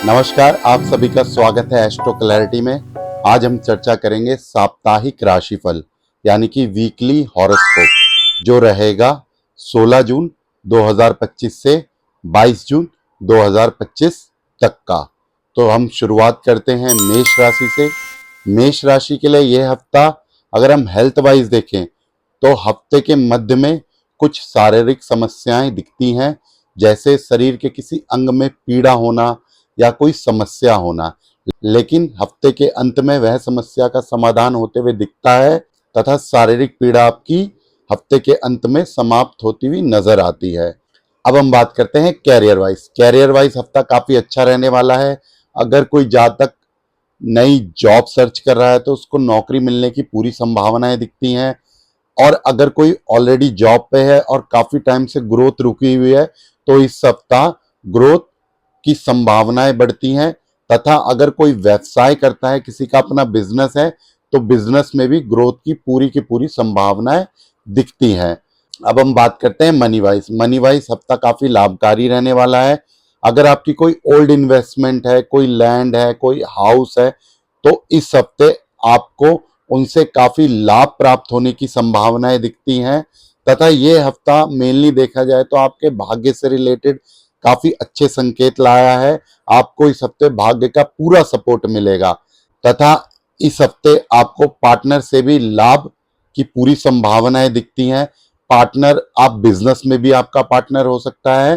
नमस्कार, आप सभी का स्वागत है एस्ट्रो क्लैरिटी में। आज हम चर्चा करेंगे साप्ताहिक राशिफल यानी कि वीकली हॉरोस्कोप जो रहेगा 16 जून 2025 से 22 जून 2025 तक का। तो हम शुरुआत करते हैं मेष राशि से। मेष राशि के लिए यह हफ्ता अगर हम हेल्थ वाइज देखें तो हफ्ते के मध्य में कुछ शारीरिक समस्याएं दिखती हैं, जैसे शरीर के किसी अंग में पीड़ा होना या कोई समस्या होना, लेकिन हफ्ते के अंत में वह समस्या का समाधान होते हुए दिखता है तथा शारीरिक पीड़ा आपकी हफ्ते के अंत में समाप्त होती हुई नजर आती है। अब हम बात करते हैं कैरियर वाइज हफ्ता काफी अच्छा रहने वाला है। अगर कोई जातक नई जॉब सर्च कर रहा है तो उसको नौकरी मिलने की पूरी संभावनाएं दिखती हैं, और अगर कोई ऑलरेडी जॉब पे है और काफी टाइम से ग्रोथ रुकी हुई है तो इस सप्ताह ग्रोथ की संभावनाएं बढ़ती हैं। तथा अगर कोई व्यवसाय करता है, किसी का अपना बिजनेस है, तो बिजनेस में भी ग्रोथ की पूरी संभावनाएं दिखती हैं। अब हम बात करते हैं मनी वाइज हफ्ता काफी लाभकारी रहने वाला है। अगर आपकी कोई ओल्ड इन्वेस्टमेंट है, कोई लैंड है, कोई हाउस है, तो इस हफ्ते आपको उनसे काफी लाभ प्राप्त होने की संभावनाएं दिखती हैं। तथा ये हफ्ता मेनली देखा जाए तो आपके भाग्य से रिलेटेड काफी अच्छे संकेत लाया है। आपको इस हफ्ते भाग्य का पूरा सपोर्ट मिलेगा तथा इस हफ्ते आपको पार्टनर से भी लाभ की पूरी संभावनाएं दिखती हैं। पार्टनर, आप बिजनेस में भी आपका पार्टनर हो सकता है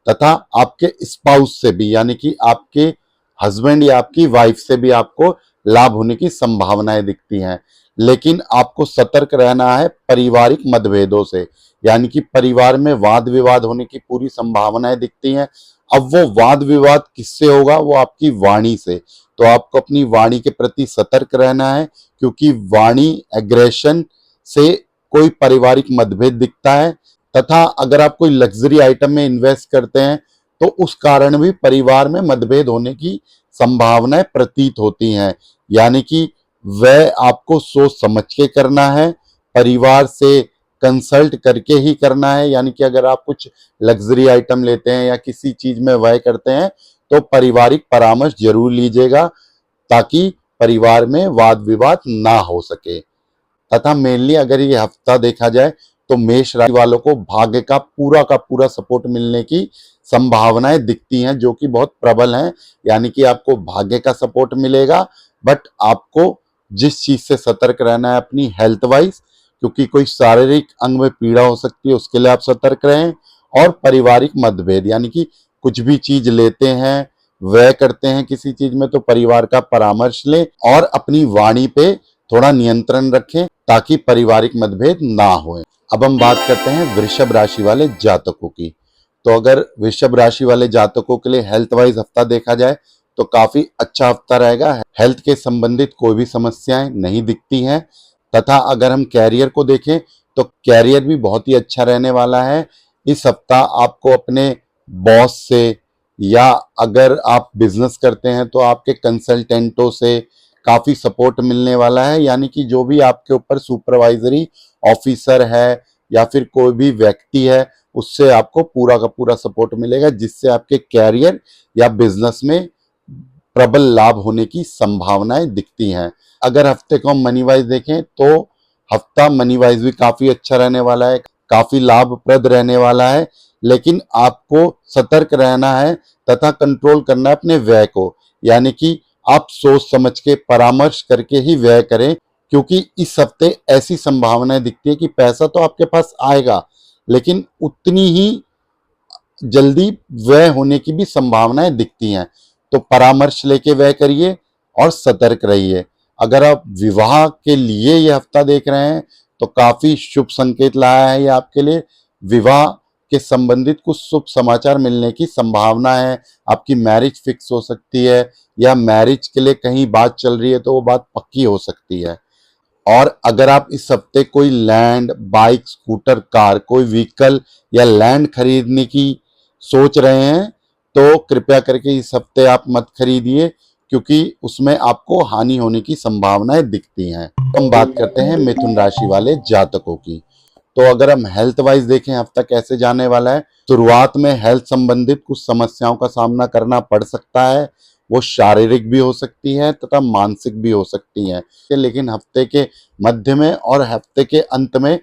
तथा आपके स्पाउस से भी, यानी कि आपके हस्बैंड या आपकी वाइफ से भी आपको लाभ होने की संभावनाएं दिखती हैं। लेकिन आपको सतर्क रहना है पारिवारिक मतभेदों से, यानी कि परिवार में वाद विवाद होने की पूरी संभावनाएं दिखती हैं। अब वो वाद विवाद किससे होगा? वो आपकी वाणी से। तो आपको अपनी वाणी के प्रति सतर्क रहना है, क्योंकि वाणी एग्रेशन से कोई पारिवारिक मतभेद दिखता है। तथा अगर आप कोई लग्जरी आइटम में इन्वेस्ट करते हैं तो उस कारण भी परिवार में मतभेद होने की संभावनाएं प्रतीत होती हैं, यानी कि वह आपको सोच समझ के करना है, परिवार से कंसल्ट करके ही करना है। यानी कि अगर आप कुछ लग्जरी आइटम लेते हैं या किसी चीज में व्यय करते हैं तो पारिवारिक परामर्श जरूर लीजिएगा, ताकि परिवार में वाद विवाद ना हो सके। तथा मेनली अगर ये हफ्ता देखा जाए तो मेष राशि वालों को भाग्य का पूरा सपोर्ट मिलने की संभावनाएं दिखती हैं, जो कि बहुत प्रबल हैं। यानी कि आपको भाग्य का सपोर्ट मिलेगा, बट आपको जिस चीज से सतर्क रहना है अपनी हेल्थ वाइज, क्योंकि कोई शारीरिक अंग में पीड़ा हो सकती है, उसके लिए आप सतर्क रहें। और पारिवारिक मतभेद, यानी कि कुछ भी चीज लेते हैं, व्यय करते हैं किसी चीज में, तो परिवार का परामर्श लें और अपनी वाणी पे थोड़ा नियंत्रण रखें ताकि पारिवारिक मतभेद ना होए। अब हम बात करते हैं वृषभ राशि वाले जातकों की। तो अगर वृषभ राशि वाले जातकों के लिए हेल्थ वाइज हफ्ता देखा जाए तो काफी अच्छा हफ्ता रहेगा। हेल्थ के संबंधित कोई भी समस्याएं नहीं दिखती हैं। तथा अगर हम कैरियर को देखें तो कैरियर भी बहुत ही अच्छा रहने वाला है। इस सप्ताह आपको अपने बॉस से, या अगर आप बिजनेस करते हैं तो आपके कंसल्टेंटों से काफी सपोर्ट मिलने वाला है। यानी कि जो भी आपके ऊपर सुपरवाइजरी ऑफिसर है या फिर कोई भी व्यक्ति है, उससे आपको पूरा का पूरा सपोर्ट मिलेगा, जिससे आपके कैरियर या बिजनेस में प्रबल लाभ होने की संभावनाएं दिखती हैं। अगर हफ्ते को हम मनी वाइज देखें तो हफ्ता मनी वाइज भी काफी अच्छा रहने वाला है, काफी लाभप्रद रहने वाला है। लेकिन आपको सतर्क रहना है तथा कंट्रोल करना है अपने व्यय को, यानी कि आप सोच समझ के परामर्श करके ही व्यय करें, क्योंकि इस हफ्ते ऐसी संभावनाएं दिखती है कि पैसा तो आपके पास आएगा, लेकिन उतनी ही जल्दी व्यय होने की भी संभावनाएं दिखती हैं। तो परामर्श लेके व्यय करिए और सतर्क रहिए। अगर आप विवाह के लिए ये हफ्ता देख रहे हैं तो काफी शुभ संकेत लाया है ये आपके लिए। विवाह के संबंधित कुछ शुभ समाचार मिलने की संभावना है। आपकी मैरिज फिक्स हो सकती है, या मैरिज के लिए कहीं बात चल रही है तो वो बात पक्की हो सकती है। और अगर आप इस हफ्ते कोई लैंड, बाइक, स्कूटर, कार, कोई व्हीकल या लैंड खरीदने की सोच रहे हैं तो कृपया करके इस हफ्ते आप मत खरीदिए, क्योंकि उसमें आपको हानि होने की संभावनाएं दिखती हैं। हम बात करते हैं मिथुन राशि वाले जातकों की। तो अगर हम हेल्थ वाइज देखें हफ्ता कैसे जाने वाला है, शुरुआत में हेल्थ संबंधित कुछ समस्याओं का सामना करना पड़ सकता है, वो शारीरिक भी हो सकती है तथा मानसिक भी हो सकती हैं। लेकिन हफ्ते के मध्य में और हफ्ते के अंत में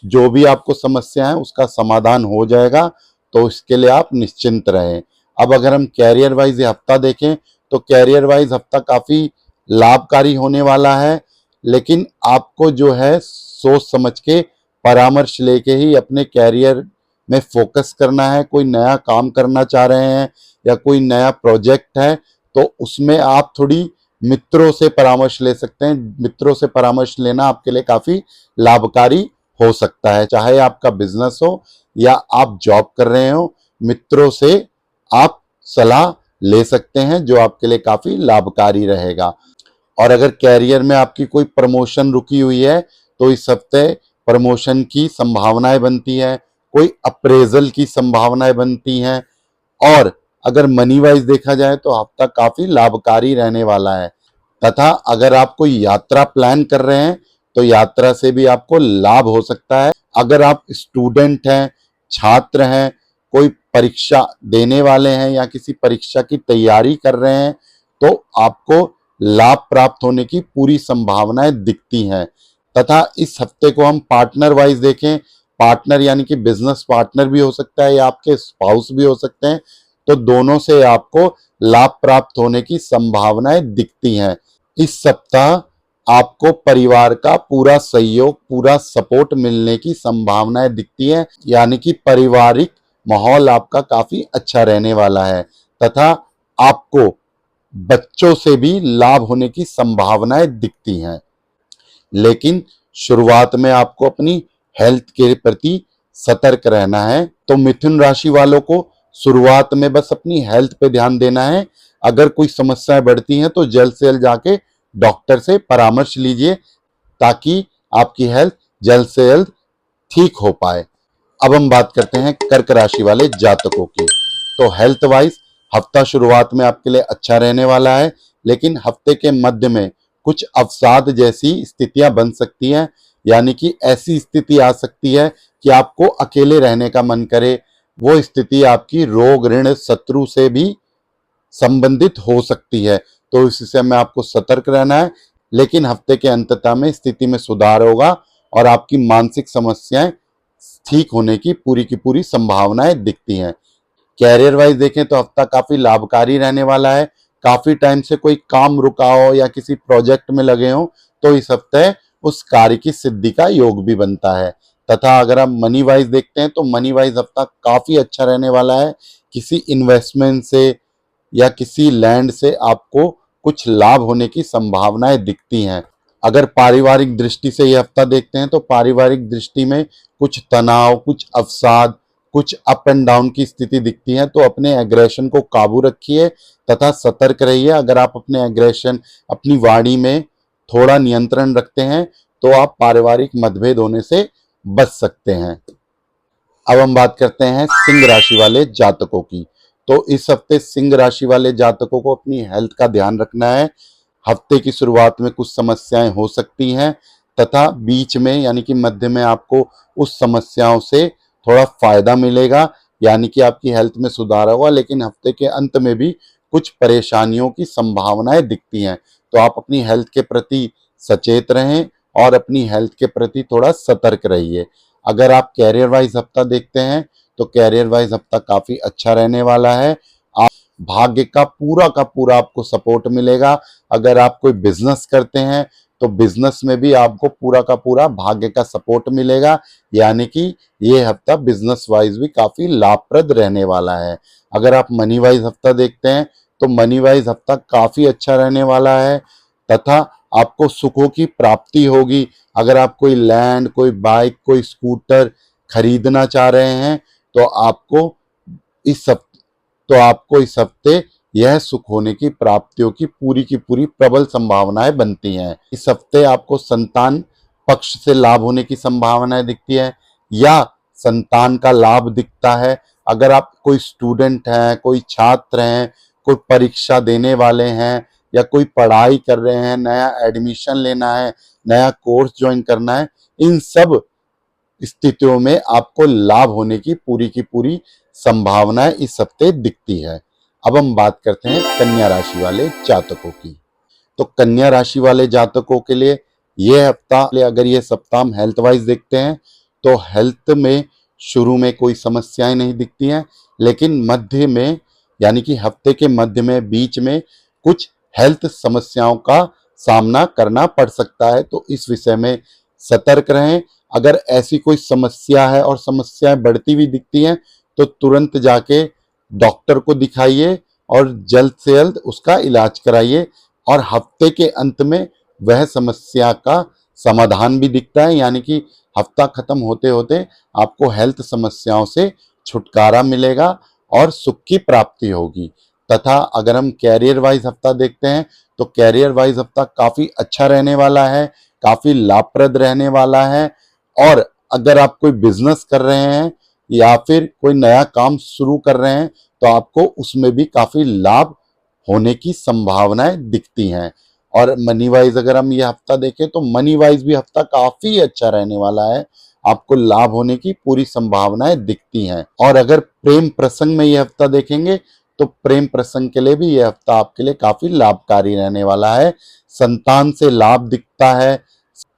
जो भी आपको समस्या है उसका समाधान हो जाएगा, तो इसके लिए आप निश्चिंत रहें। अब अगर हम कैरियर वाइज ये हफ्ता देखें तो कैरियर वाइज हफ्ता काफी लाभकारी होने वाला है, लेकिन आपको जो है सोच समझ के परामर्श लेके ही अपने कैरियर में फोकस करना है। कोई नया काम करना चाह रहे हैं या कोई नया प्रोजेक्ट है तो उसमें आप थोड़ी मित्रों से परामर्श ले सकते हैं। मित्रों से परामर्श लेना आपके लिए काफी लाभकारी हो सकता है। चाहे आपका बिजनेस हो या आप जॉब कर रहे हो, मित्रों से आप सलाह ले सकते हैं जो आपके लिए काफी लाभकारी रहेगा। और अगर कैरियर में आपकी कोई प्रमोशन रुकी हुई है तो इस हफ्ते प्रमोशन की संभावनाएं बनती है, कोई अप्रेजल की संभावनाएं बनती हैं। और अगर मनी वाइज देखा जाए तो हफ्ता काफी लाभकारी रहने वाला है। तथा अगर आप कोई यात्रा प्लान कर रहे हैं तो यात्रा से भी आपको लाभ हो सकता है। अगर आप स्टूडेंट हैं, छात्र हैं, कोई परीक्षा देने वाले हैं या किसी परीक्षा की तैयारी कर रहे हैं तो आपको लाभ प्राप्त होने की पूरी संभावनाएं दिखती हैं। तथा इस हफ्ते को हम पार्टनर वाइज देखें, पार्टनर यानी कि बिजनेस पार्टनर भी हो सकता है या आपके स्पाउस भी हो सकते हैं, तो दोनों से आपको लाभ प्राप्त होने की संभावनाएं दिखती हैं। इस सप्ताह आपको परिवार का पूरा सहयोग, पूरा सपोर्ट मिलने की संभावनाएं दिखती है, यानी कि पारिवारिक माहौल आपका काफी अच्छा रहने वाला है। तथा आपको बच्चों से भी लाभ होने की संभावनाएं दिखती हैं। लेकिन शुरुआत में आपको अपनी हेल्थ के प्रति सतर्क रहना है। तो मिथुन राशि वालों को शुरुआत में बस अपनी हेल्थ पे ध्यान देना है। अगर कोई समस्याएं बढ़ती हैं तो जल्द से जल्द जाके डॉक्टर से परामर्श लीजिए ताकि आपकी हेल्थ जल्द से जल्द ठीक हो पाए। अब हम बात करते हैं कर्क राशि वाले जातकों की। तो हेल्थ वाइज हफ्ता शुरुआत में आपके लिए अच्छा रहने वाला है, लेकिन हफ्ते के मध्य में कुछ अवसाद जैसी स्थितियां बन सकती हैं, यानी कि ऐसी स्थिति आ सकती है कि आपको अकेले रहने का मन करे। वो स्थिति आपकी रोग, ऋण, शत्रु से भी संबंधित हो सकती है, तो इस विषय में आपको सतर्क रहना है। लेकिन हफ्ते के अंततः में स्थिति में सुधार होगा और आपकी मानसिक समस्याएं ठीक होने की पूरी संभावनाएं दिखती हैं। कैरियर वाइज देखें तो हफ्ता काफी लाभकारी रहने वाला है। काफी टाइम से कोई काम रुका हो या किसी प्रोजेक्ट में लगे हो तो इस हफ्ते उस कार्य की सिद्धि का योग भी बनता है। तथा अगर आप मनी वाइज देखते हैं तो मनी वाइज हफ्ता काफी अच्छा रहने वाला है। किसी इन्वेस्टमेंट से या किसी लैंड से आपको कुछ लाभ होने की संभावनाएं दिखती हैं। अगर पारिवारिक दृष्टि से यह हफ्ता देखते हैं तो पारिवारिक दृष्टि में कुछ तनाव, कुछ अवसाद, कुछ अप एंड डाउन की स्थिति दिखती है, तो अपने एग्रेशन को काबू रखिए तथा सतर्क रहिए। अगर आप अपने एग्रेशन, अपनी वाणी में थोड़ा नियंत्रण रखते हैं तो आप पारिवारिक मतभेद होने से बच सकते हैं। अब हम बात करते हैं सिंह राशि वाले जातकों की। तो इस हफ्ते सिंह राशि वाले जातकों को अपनी हेल्थ का ध्यान रखना है। हफ्ते की शुरुआत में कुछ समस्याएं हो सकती हैं तथा बीच में यानी कि मध्य में आपको उस समस्याओं से थोड़ा फायदा मिलेगा, यानी कि आपकी हेल्थ में सुधार होगा। लेकिन हफ्ते के अंत में भी कुछ परेशानियों की संभावनाएं दिखती हैं, तो आप अपनी हेल्थ के प्रति सचेत रहें और अपनी हेल्थ के प्रति थोड़ा सतर्क रहिए। अगर आप कैरियर वाइज हफ्ता देखते हैं तो कैरियर वाइज हफ्ता काफी अच्छा रहने वाला है। आप भाग्य का पूरा आपको सपोर्ट मिलेगा। अगर आप कोई बिजनेस करते हैं तो बिजनेस में भी आपको पूरा का पूरा भाग्य का सपोर्ट मिलेगा, यानी कि ये हफ्ता बिजनेस वाइज भी काफी लाभप्रद रहने वाला है। अगर आप मनी वाइज हफ्ता देखते हैं तो मनी वाइज हफ्ता काफी अच्छा रहने वाला है तथा आपको सुखों की प्राप्ति होगी। अगर आप कोई लैंड, कोई बाइक, कोई स्कूटर खरीदना चाह रहे हैं तो आपको इस हफ्ते यह सुख होने की प्राप्तियों की पूरी प्रबल संभावनाएं बनती हैं। इस हफ्ते आपको संतान पक्ष से लाभ होने की संभावनाएं दिखती है या संतान का लाभ दिखता है। अगर आप कोई स्टूडेंट हैं, कोई छात्र हैं, कोई परीक्षा देने वाले हैं या कोई पढ़ाई कर रहे हैं, नया एडमिशन लेना है, नया कोर्स ज्वाइन करना है, इन सब स्थितियों में आपको लाभ होने की पूरी संभावनाएं इस हफ्ते दिखती है। अब हम बात करते हैं कन्या राशि वाले जातकों की। तो कन्या राशि वाले जातकों के लिए ये हफ्ता, अगर ये सप्ताह हम हेल्थ वाइज देखते हैं तो हेल्थ में शुरू में कोई समस्याएं नहीं दिखती हैं, लेकिन मध्य में यानी कि हफ्ते के मध्य में बीच में कुछ हेल्थ समस्याओं का सामना करना पड़ सकता है। तो इस विषय में सतर्क रहें। अगर ऐसी कोई समस्या है और समस्याएं बढ़ती हुई दिखती हैं तो तुरंत जाके डॉक्टर को दिखाइए और जल्द से जल्द उसका इलाज कराइए। और हफ्ते के अंत में वह समस्या का समाधान भी दिखता है, यानी कि हफ्ता खत्म होते होते आपको हेल्थ समस्याओं से छुटकारा मिलेगा और सुख की प्राप्ति होगी। तथा अगर हम कैरियर वाइज हफ्ता देखते हैं तो कैरियर वाइज हफ्ता काफी अच्छा रहने वाला है, काफी लाभप्रद रहने वाला है। और अगर आप कोई बिजनेस कर रहे हैं या फिर कोई नया काम शुरू कर रहे हैं तो आपको उसमें भी काफी लाभ होने की संभावनाएं दिखती हैं। और मनी वाइज अगर हम ये हफ्ता देखें तो मनी वाइज भी हफ्ता काफी अच्छा रहने वाला है, आपको लाभ होने की पूरी संभावनाएं दिखती हैं। और अगर प्रेम प्रसंग में ये हफ्ता देखेंगे तो प्रेम प्रसंग के लिए भी ये हफ्ता आपके लिए काफी लाभकारी रहने वाला है। संतान से लाभ दिखता है,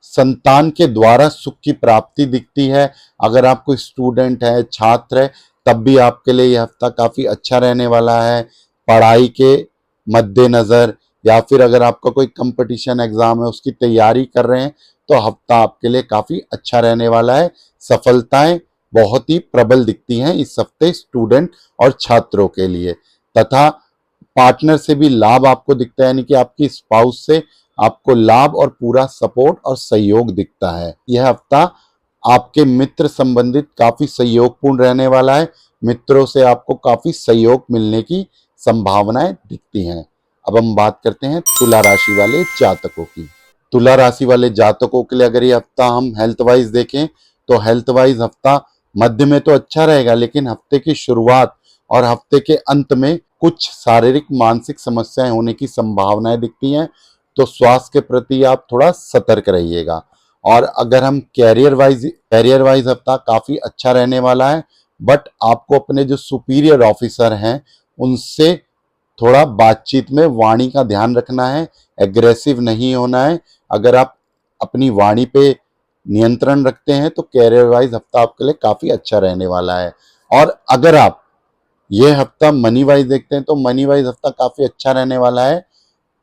संतान के द्वारा सुख की प्राप्ति दिखती है। अगर आप कोई स्टूडेंट है, छात्र है, तब भी आपके लिए यह हफ्ता काफी अच्छा रहने वाला है। पढ़ाई के मद्देनजर या फिर अगर आपका कोई कंपटीशन एग्जाम है उसकी तैयारी कर रहे हैं तो हफ्ता आपके लिए काफी अच्छा रहने वाला है। सफलताएं बहुत ही प्रबल दिखती हैं इस हफ्ते स्टूडेंट और छात्रों के लिए। तथा पार्टनर से भी लाभ आपको दिखता है, यानी कि आपकी स्पाउस से आपको लाभ और पूरा सपोर्ट और सहयोग दिखता है। यह हफ्ता आपके मित्र संबंधित काफी सहयोगपूर्ण रहने वाला है, मित्रों से आपको काफी सहयोग मिलने की संभावनाएं दिखती हैं। अब हम बात करते हैं तुला राशि वाले जातकों की। तुला राशि वाले जातकों के लिए अगर ये हफ्ता हम हेल्थ वाइज देखें तो हेल्थ वाइज हफ्ता मध्य में तो अच्छा रहेगा, लेकिन हफ्ते की शुरुआत और हफ्ते के अंत में कुछ शारीरिक मानसिक समस्याएं होने की संभावनाएं दिखती हैं। तो स्वास्थ्य के प्रति आप थोड़ा सतर्क रहिएगा। और अगर हम कैरियर वाइज हफ्ता काफी अच्छा रहने वाला है, बट आपको अपने जो सुपीरियर ऑफिसर हैं उनसे थोड़ा बातचीत में वाणी का ध्यान रखना है, एग्रेसिव नहीं होना है। अगर आप अपनी वाणी पे नियंत्रण रखते हैं तो कैरियर वाइज हफ्ता आपके लिए काफी अच्छा रहने वाला है। और अगर आप ये हफ्ता मनी वाइज देखते हैं तो मनी वाइज हफ्ता काफी अच्छा रहने वाला है।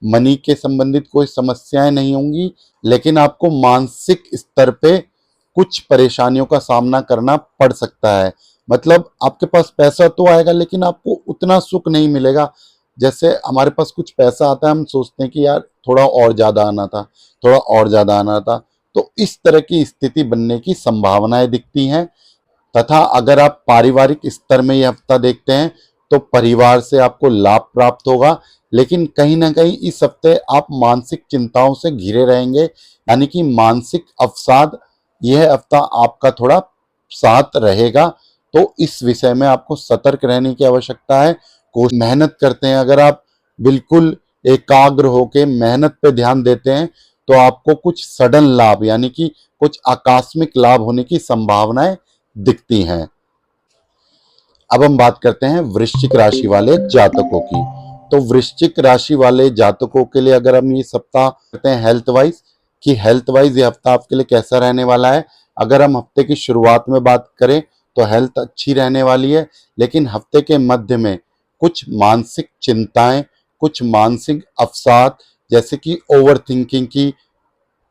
मनी के संबंधित कोई समस्याएं नहीं होंगी, लेकिन आपको मानसिक स्तर पे कुछ परेशानियों का सामना करना पड़ सकता है। मतलब आपके पास पैसा तो आएगा लेकिन आपको उतना सुख नहीं मिलेगा। जैसे हमारे पास कुछ पैसा आता है, हम सोचते हैं कि यार थोड़ा और ज्यादा आना था, थोड़ा और ज्यादा आना था। तो इस तरह की स्थिति बनने की संभावनाएं दिखती हैं। तथा अगर आप पारिवारिक स्तर में यह हफ्ता देखते हैं तो परिवार से आपको लाभ प्राप्त होगा, लेकिन कहीं ना कहीं इस हफ्ते आप मानसिक चिंताओं से घिरे रहेंगे, यानी कि मानसिक अवसाद यह हफ्ता आपका थोड़ा साथ रहेगा। तो इस विषय में आपको सतर्क रहने की आवश्यकता है। मेहनत करते हैं, अगर आप बिल्कुल एकाग्र होकर मेहनत पे ध्यान देते हैं तो आपको कुछ सडन लाभ यानी कि कुछ आकस्मिक लाभ होने की संभावनाएं दिखती हैं। अब हम बात करते हैं वृश्चिक राशि वाले जातकों की। तो वृश्चिक राशि वाले जातकों के लिए अगर हम ये सप्ताह करते हैं हेल्थ वाइज कि हेल्थ वाइज ये हफ्ता आपके लिए कैसा रहने वाला है। अगर हम हफ्ते की शुरुआत में बात करें तो हेल्थ अच्छी रहने वाली है, लेकिन हफ्ते के मध्य में कुछ मानसिक चिंताएं, कुछ मानसिक अवसाद, जैसे कि ओवर थिंकिंग की,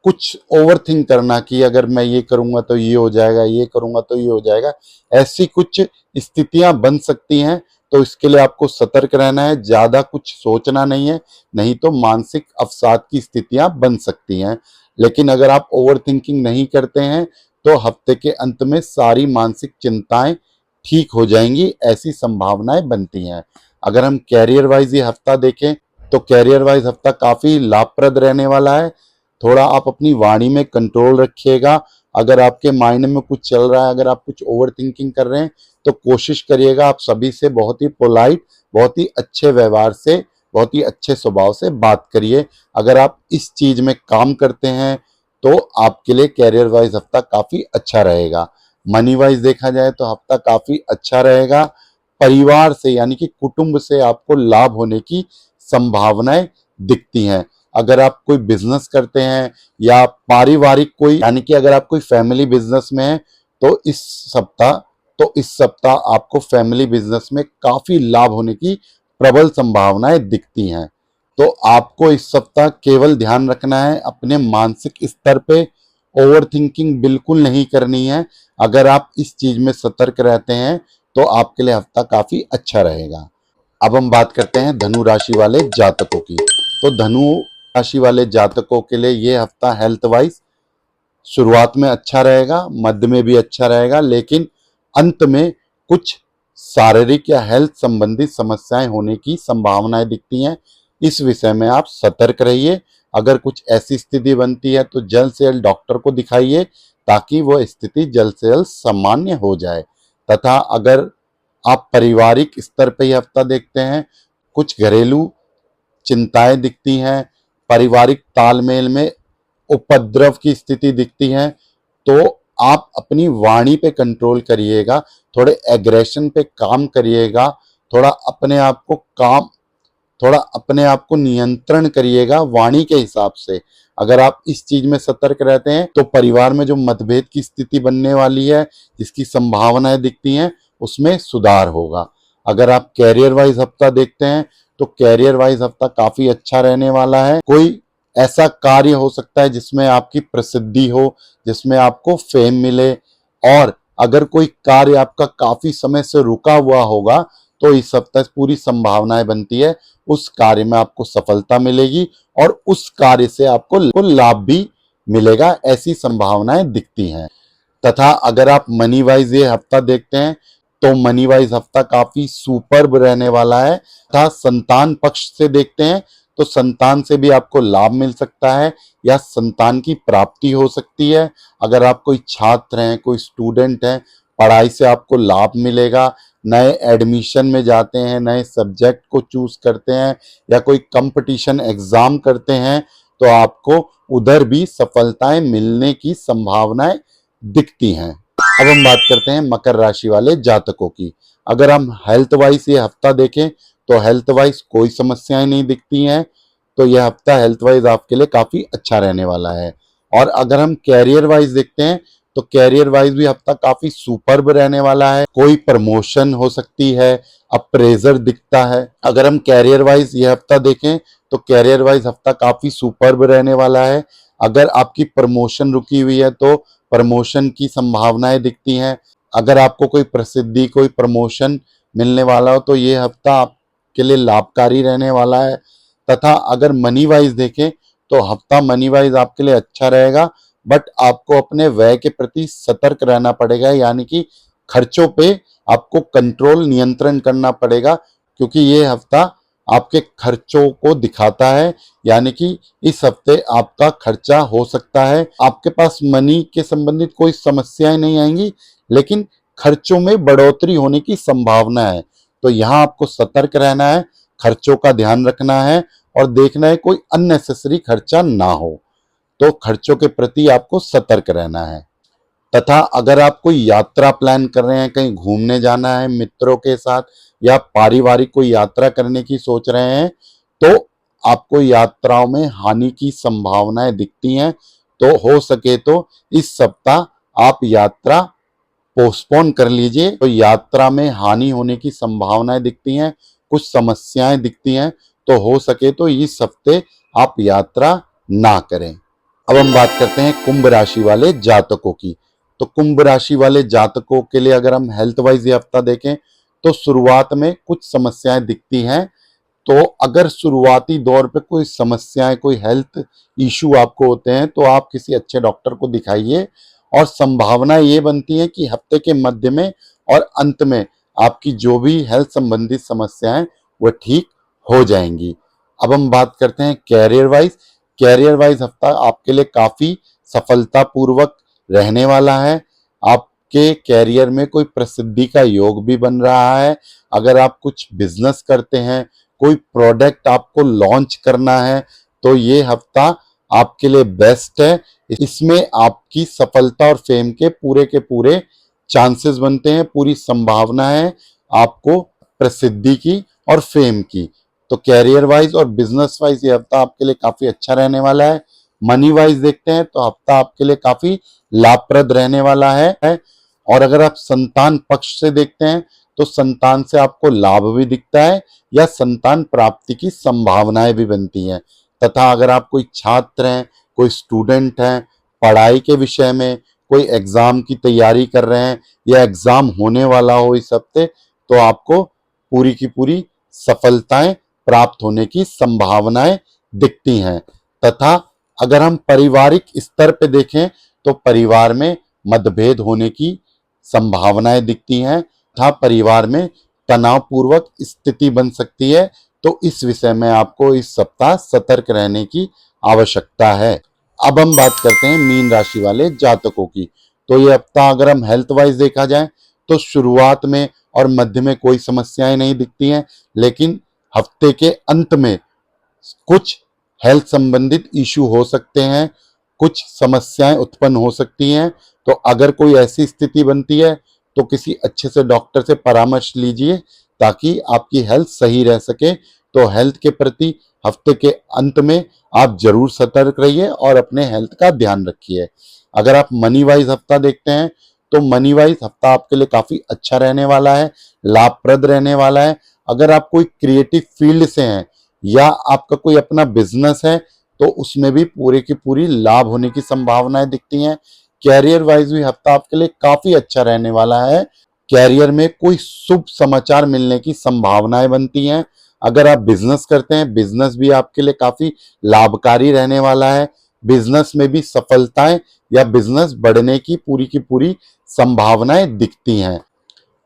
कुछ ओवर थिंक करना कि अगर मैं ये करूंगा तो ये हो जाएगा, ये करूंगा तो ये हो जाएगा, ऐसी कुछ स्थितियां बन सकती हैं। तो इसके लिए आपको सतर्क रहना है, ज्यादा कुछ सोचना नहीं है, नहीं तो मानसिक अवसाद की स्थितियां बन सकती हैं। लेकिन अगर आप ओवर थिंकिंग नहीं करते हैं तो हफ्ते के अंत में सारी मानसिक चिंताएं ठीक हो जाएंगी, ऐसी संभावनाएं बनती हैं। अगर हम कैरियर वाइज ये हफ्ता देखें तो कैरियर वाइज हफ्ता काफी लाभप्रद रहने वाला है। थोड़ा आप अपनी वाणी में कंट्रोल रखिएगा। अगर आपके माइंड में कुछ चल रहा है, अगर आप कुछ ओवर थिंकिंग कर रहे हैं तो कोशिश करिएगा आप सभी से बहुत ही पोलाइट, बहुत ही अच्छे व्यवहार से, बहुत ही अच्छे स्वभाव से बात करिए। अगर आप इस चीज में काम करते हैं तो आपके लिए कैरियर वाइज हफ्ता काफी अच्छा रहेगा। मनी वाइज देखा जाए तो हफ्ता काफी अच्छा रहेगा। परिवार से यानी कि कुटुंब से आपको लाभ होने की संभावनाएं दिखती हैं। अगर आप कोई बिजनेस करते हैं या पारिवारिक कोई यानी कि अगर आप कोई फैमिली बिजनेस में हैं तो इस सप्ताह आपको फैमिली बिजनेस में काफी लाभ होने की प्रबल संभावनाएं दिखती हैं। तो आपको इस सप्ताह केवल ध्यान रखना है अपने मानसिक स्तर पे, ओवर थिंकिंग बिल्कुल नहीं करनी है। अगर आप इस चीज में सतर्क रहते हैं तो आपके लिए हफ्ता काफी अच्छा रहेगा। अब हम बात करते हैं धनु राशि वाले जातकों की। तो धनु राशि वाले जातकों के लिए ये हफ्ता हेल्थ वाइज शुरुआत में अच्छा रहेगा, मध्य में भी अच्छा रहेगा, लेकिन अंत में कुछ शारीरिक या हेल्थ संबंधित समस्याएं होने की संभावनाएं दिखती हैं। इस विषय में आप सतर्क रहिए। अगर कुछ ऐसी स्थिति बनती है तो जल्द से जल्द डॉक्टर को दिखाइए ताकि वो स्थिति जल्द से जल्द सामान्य हो जाए। तथा अगर आप पारिवारिक स्तर पर यह हफ्ता देखते हैं, कुछ घरेलू चिंताएं दिखती हैं, पारिवारिक तालमेल में उपद्रव की स्थिति दिखती है, तो आप अपनी वाणी पे कंट्रोल करिएगा, थोड़े एग्रेशन पे काम करिएगा, थोड़ा अपने आप को नियंत्रण करिएगा वाणी के हिसाब से। अगर आप इस चीज में सतर्क रहते हैं तो परिवार में जो मतभेद की स्थिति बनने वाली है, जिसकी संभावनाएं दिखती हैं, उसमें सुधार होगा। अगर आप कैरियर वाइज हफ्ता देखते हैं तो कैरियर वाइज हफ्ता काफी अच्छा रहने वाला है। कोई ऐसा कार्य हो सकता है जिसमें आपकी प्रसिद्धि हो, जिसमें आपको फेम मिले, और अगर कोई कार्य आपका काफी समय से रुका हुआ होगा तो इस हफ्ते पूरी संभावनाएं बनती है उस कार्य में आपको सफलता मिलेगी और उस कार्य से आपको लाभ भी मिलेगा, ऐसी संभावनाएं दिखती हैं। तथा अगर आप मनी वाइज ये हफ्ता देखते हैं तो मनी वाइज हफ्ता काफी सुपर्ब रहने वाला है। तथा संतान पक्ष से देखते हैं तो संतान से भी आपको लाभ मिल सकता है या संतान की प्राप्ति हो सकती है। अगर आप कोई छात्र हैं, कोई स्टूडेंट हैं, पढ़ाई से आपको लाभ मिलेगा। नए एडमिशन में जाते हैं, नए सब्जेक्ट को चूज करते हैं या कोई कंपटीशन एग्जाम करते हैं तो आपको उधर भी सफलताएं मिलने की संभावनाएं दिखती हैं। अब हम बात करते हैं मकर राशि वाले जातकों की। अगर हम हेल्थ वाइज ये हफ्ता देखें तो हेल्थ वाइज कोई समस्याएं नहीं दिखती हैं, तो यह हफ्ता हेल्थ वाइज आपके लिए काफी अच्छा रहने वाला है। और अगर हम कैरियर वाइज देखते हैं तो कैरियर वाइज भी हफ्ता काफी सुपर्ब रहने वाला है। कोई प्रमोशन हो सकती है, अप्रेजर दिखता है। अगर हम कैरियर वाइज ये हफ्ता देखें तो कैरियर वाइज हफ्ता काफी सुपर्ब रहने वाला है। अगर आपकी प्रमोशन रुकी हुई है तो प्रमोशन की संभावनाएं दिखती हैं। अगर आपको कोई प्रसिद्धि, कोई प्रमोशन मिलने वाला हो तो ये हफ्ता आपके लिए लाभकारी रहने वाला है। तथा अगर मनी वाइज देखें तो हफ्ता मनी वाइज आपके लिए अच्छा रहेगा, बट आपको अपने व्यय के प्रति सतर्क रहना पड़ेगा, यानी कि खर्चों पे आपको कंट्रोल, नियंत्रण करना पड़ेगा, क्योंकि ये हफ्ता आपके खर्चों को दिखाता है। यानी कि इस हफ्ते आपका खर्चा हो सकता है, आपके पास मनी के संबंधित कोई समस्याएं नहीं आएंगी, लेकिन खर्चों में बढ़ोतरी होने की संभावना है। तो यहाँ आपको सतर्क रहना है, खर्चों का ध्यान रखना है और देखना है कोई अननेसेसरी खर्चा ना हो। तो खर्चों के प्रति आपको सतर्क रहना है। तथा अगर आप कोई यात्रा प्लान कर रहे हैं, कहीं घूमने जाना है मित्रों के साथ या पारिवारिक कोई यात्रा करने की सोच रहे हैं, तो आपको यात्राओं में हानि की संभावनाएं दिखती हैं। तो हो सके तो इस सप्ताह आप यात्रा पोस्टपोन कर लीजिए। तो यात्रा में हानि होने की संभावनाएं दिखती हैं, कुछ समस्याएं दिखती हैं, तो हो सके तो इस हफ्ते आप यात्रा ना करें। अब हम बात करते हैं कुंभ राशि वाले जातकों की। तो कुंभ राशि वाले जातकों के लिए अगर हम हेल्थ वाइज ये हफ्ता देखें तो शुरुआत में कुछ समस्याएं दिखती हैं। तो अगर शुरुआती दौर पे कोई समस्याएं, कोई हेल्थ इशू आपको होते हैं तो आप किसी अच्छे डॉक्टर को दिखाइए और संभावना ये बनती है कि हफ्ते के मध्य में और अंत में आपकी जो भी हेल्थ संबंधित समस्याएं वो ठीक हो जाएंगी। अब हम बात करते हैं कैरियर वाइज। कैरियर वाइज हफ्ता आपके लिए काफी सफलतापूर्वक रहने वाला है। आपके कैरियर में कोई प्रसिद्धि का योग भी बन रहा है। अगर आप कुछ बिजनेस करते हैं, कोई प्रोडक्ट आपको लॉन्च करना है, तो ये हफ्ता आपके लिए बेस्ट है। इसमें आपकी सफलता और फेम के पूरे चांसेस बनते हैं, पूरी संभावना है। आपको प्रसिद्धि की और फेम की। तो कैरियर वाइज और बिजनेस वाइज ये हफ्ता आपके लिए काफी अच्छा रहने वाला है। मनी वाइज देखते हैं तो हफ्ता आपके लिए काफी लाभप्रद रहने वाला है। और अगर आप संतान पक्ष से देखते हैं तो संतान से आपको लाभ भी दिखता है या संतान प्राप्ति की संभावनाएं भी बनती हैं। तथा अगर आप कोई छात्र हैं, कोई स्टूडेंट हैं, पढ़ाई के विषय में कोई एग्जाम की तैयारी कर रहे हैं या एग्जाम होने वाला हो इस हफ्ते, तो आपको पूरी की पूरी सफलताएं प्राप्त होने की संभावनाएं दिखती हैं। तथा अगर हम पारिवारिक स्तर पे देखें तो परिवार में मतभेद होने की संभावनाएं दिखती हैं तथा परिवार में तनावपूर्वक स्थिति बन सकती है। तो इस विषय में आपको इस सप्ताह सतर्क रहने की आवश्यकता है। अब हम बात करते हैं मीन राशि वाले जातकों की। तो ये हफ्ता अगर हम हेल्थ वाइज देखा जाए तो शुरुआत में और मध्य में कोई समस्याएं नहीं दिखती हैं, लेकिन हफ्ते के अंत में कुछ हेल्थ संबंधित इशू हो सकते हैं, कुछ समस्याएं उत्पन्न हो सकती हैं। तो अगर कोई ऐसी स्थिति बनती है तो किसी अच्छे से डॉक्टर से परामर्श लीजिए ताकि आपकी हेल्थ सही रह सके। तो हेल्थ के प्रति हफ्ते के अंत में आप जरूर सतर्क रहिए और अपने हेल्थ का ध्यान रखिए। अगर आप मनी वाइज हफ्ता देखते हैं तो मनी वाइज हफ्ता आपके लिए काफी अच्छा रहने वाला है, लाभप्रद रहने वाला है। अगर आप कोई क्रिएटिव फील्ड से हैं या आपका कोई अपना बिजनेस है तो उसमें भी पूरे की पूरी लाभ होने की संभावनाएं दिखती हैं। कैरियर वाइज भी हफ्ता आपके लिए काफी अच्छा रहने वाला है। कैरियर में कोई शुभ समाचार मिलने की संभावनाएं बनती हैं। अगर आप बिजनेस करते हैं, बिजनेस भी आपके लिए काफी लाभकारी रहने वाला है। बिजनेस में भी सफलताएं या बिजनेस बढ़ने की पूरी संभावनाएं दिखती हैं।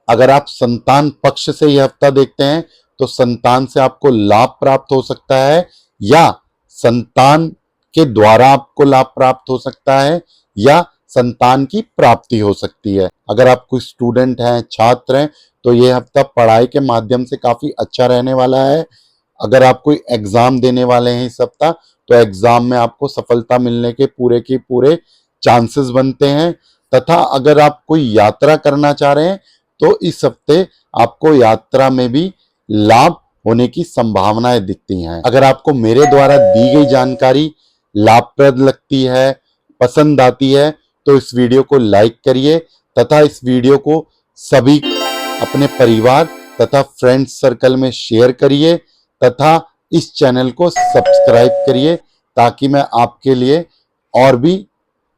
अगर आप संतान पक्ष से यह हफ्ता देखते हैं तो संतान से आपको लाभ प्राप्त हो सकता है या संतान के द्वारा आपको लाभ प्राप्त हो सकता है या संतान की प्राप्ति हो सकती है। अगर आप कोई स्टूडेंट हैं, छात्र हैं, तो यह हफ्ता पढ़ाई के माध्यम से काफी अच्छा रहने वाला है। अगर आप कोई एग्जाम देने वाले हैं इस सप्ताह तो एग्जाम में आपको सफलता मिलने के पूरे चांसेस बनते हैं। तथा अगर आप कोई यात्रा करना चाह रहे हैं तो इस हफ्ते आपको यात्रा में भी लाभ होने की संभावनाएं दिखती हैं। अगर आपको मेरे द्वारा दी गई जानकारी लाभप्रद लगती है, पसंद आती है, तो इस वीडियो को लाइक करिए तथा इस वीडियो को सभी अपने परिवार तथा फ्रेंड्स सर्कल में शेयर करिए तथा इस चैनल को सब्सक्राइब करिए ताकि मैं आपके लिए और भी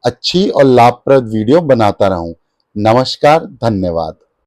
अच्छी और लाभप्रद वीडियो बनाता रहूं। नमस्कार, धन्यवाद।